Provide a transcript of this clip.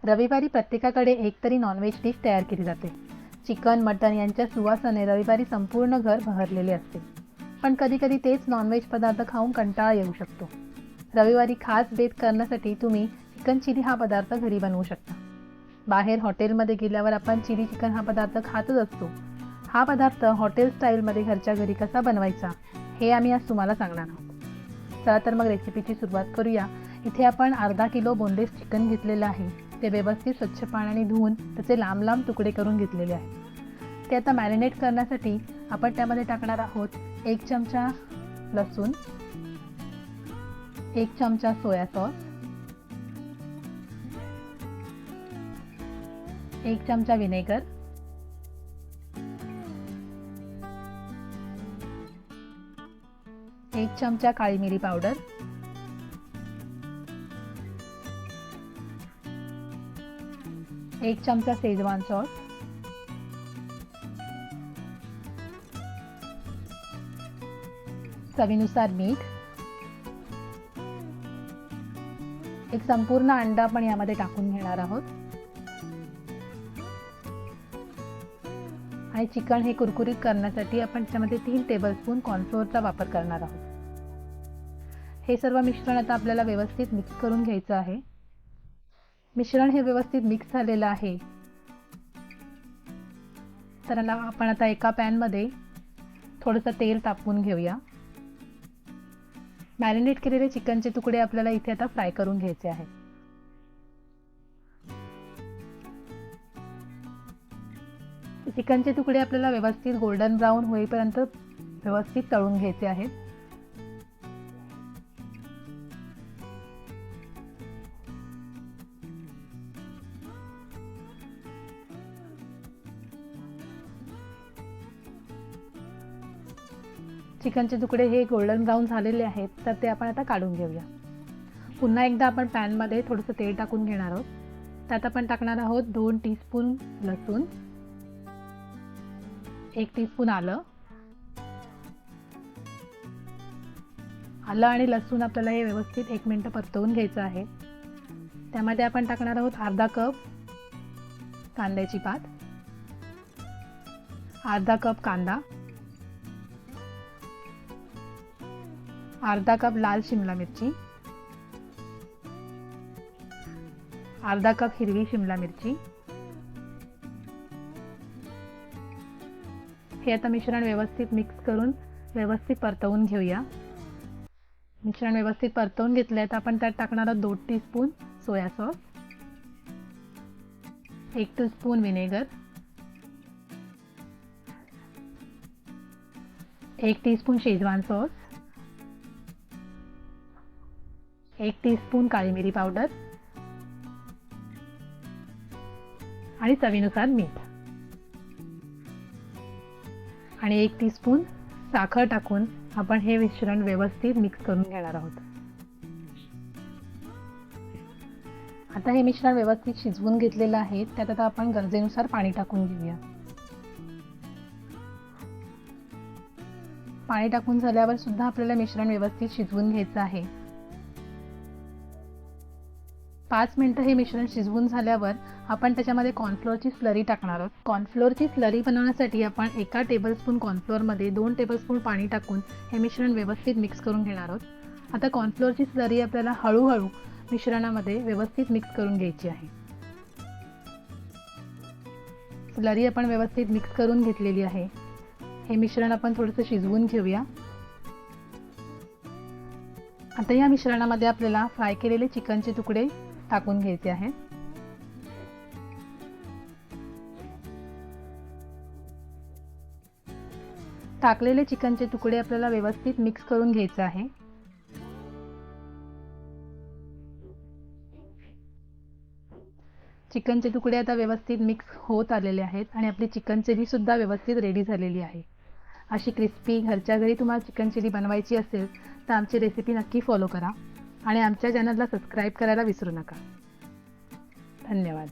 रविवारी प्रत्येकाकडे एकतरी नॉनव्हेज डिश तयार केली जाते. चिकन, मटण यांच्या सुवासाने रविवारी संपूर्ण घर बहरलेले असते. पण कधीकधी तेच नॉनव्हेज पदार्थ खाऊन कंटाळा येऊ शकतो. रविवारी खास बेत करण्यासाठी तुम्ही चिकन चिली हा पदार्थ घरी बनवू शकता. बाहेर हॉटेलमध्ये गेल्यावर आपण चिली चिकन हा पदार्थ खातच असतो. हा पदार्थ हॉटेल स्टाईलमध्ये घरच्या घरी कसा बनवायचा हे आम्ही आज तुम्हाला सांगणार आहोत. चला तर मग रेसिपीची सुरुवात करूया. इथे आपण अर्धा किलो बोनलेस चिकन घेतलेलं आहे. ते व्यवस्थित स्वच्छ पाण्याने धुवून त्याचे लांब लांब तुकडे करून घेतलेले आहे. ते आता मॅरिनेट करण्यासाठी आपण त्यामध्ये टाकणार आहोत 1 चमचा लसूण, 1 चमचा सोया सॉस, 1 चमचा व्हिनेगर, 1 चमचा काळी मिरी पावडर, 1 चमचा शेजवान सॉस, चवीनुसार मीठ, एक संपूर्ण अंडा आपण यामध्ये टाकून घेणार आहोत आणि चिकन हे कुरकुरीत करण्यासाठी आपण त्यामध्ये 3 टेबलस्पून कॉर्नफ्लोअरचा वापर करणार आहोत. हे सर्व मिश्रण आता आपल्याला व्यवस्थित मिक्स करून घ्यायचं आहे. मिश्रण हे व्यवस्थित मिक्स झालेलं आहे. तर आपण आता एका पॅनमध्ये थोडंसं तेल तापवून घेऊया. मॅरिनेट केलेले चिकनचे तुकडे आपल्याला इथे आता फ्राय करून घ्यायचे आहेत. चिकनचे तुकडे आपल्याला व्यवस्थित गोल्डन ब्राऊन होईपर्यंत व्यवस्थित तळून घ्यायचे आहेत. चिकनचे तुकडे हे गोल्डन ब्राऊन झालेले आहेत, तर ते आपण आता काढून घेऊया. पुन्हा एकदा आपण पॅनमध्ये थोडंसं तेल टाकून घेणार आहोत. त्यात आपण टाकणार आहोत 2 टीस्पून लसूण, 1 टीस्पून आलं आणि लसूण आपल्याला हे व्यवस्थित 1 मिनिट परतवून घ्यायचं आहे. त्यामध्ये आपण टाकणार आहोत अर्धा कप कांद्याची पात, अर्धा कप कांदा, अर्धा कप लाल शिमला मिरची, अर्धा कप हिरवी शिमला मिरची. हे आता मिश्रण व्यवस्थित मिक्स करून व्यवस्थित परतवून घेऊया. मिश्रण व्यवस्थित परतवून घेतले तर आपण त्यात टाकणार आहोत 2 teaspoon soya sauce, 1 teaspoon vinegar, 1 teaspoon Schezwan sauce, 1 teaspoon काळी मिरी पावडर आणि चवीनुसार मीठ आणि 1 टीस्पून साखर टाकून आपण हे मिश्रण व्यवस्थित मिक्स करून घेणार आहोत. आता हे मिश्रण व्यवस्थित शिजवून घेतलेलं आहे. त्यात आता आपण गरजेनुसार पाणी टाकून घेऊया. पाणी टाकून झाल्यावर सुद्धा आपल्याला मिश्रण व्यवस्थित शिजवून घ्यायचं आहे. 5 मिनिटं हे मिश्रण शिजवून झाल्यावर आपण त्याच्यामध्ये कॉर्नफ्लोअरची स्लरी टाकणार आहोत. कॉर्नफ्लोअरची स्लरी बनवण्यासाठी आपण 1 टेबलस्पून कॉर्नफ्लोअरमध्ये 2 टेबलस्पून पाणी टाकून हे मिश्रण व्यवस्थित मिक्स करून घेणार आहोत. आता कॉर्नफ्लोअरची स्लरी आपल्याला हळूहळू मिश्रणामध्ये व्यवस्थित मिक्स करून घ्यायची आहे. स्लरी आपण व्यवस्थित मिक्स करून घेतलेली आहे. हे मिश्रण आपण थोडंसं शिजवून घेऊया. आता या मिश्रणामध्ये आपल्याला फ्राय केलेले चिकनचे तुकडे टाकून घ्यायचे आहेत. टाकलेले चिकनचे तुकडे आपल्याला व्यवस्थित मिक्स करून घ्यायचे आहे. चिकनचे तुकडे आता व्यवस्थित मिक्स होत आलेले आहेत आणि आपली चिकन चिली सुद्धा व्यवस्थित रेडी झालेली आहे. अशी क्रिस्पी घरच्या घरी तुम्हाला चिकन चिली बनवायची असेल तर आमची रेसिपी नक्की फॉलो करा आणि आमच्या चॅनलला सबस्क्राईब करायला विसरू नका. धन्यवाद.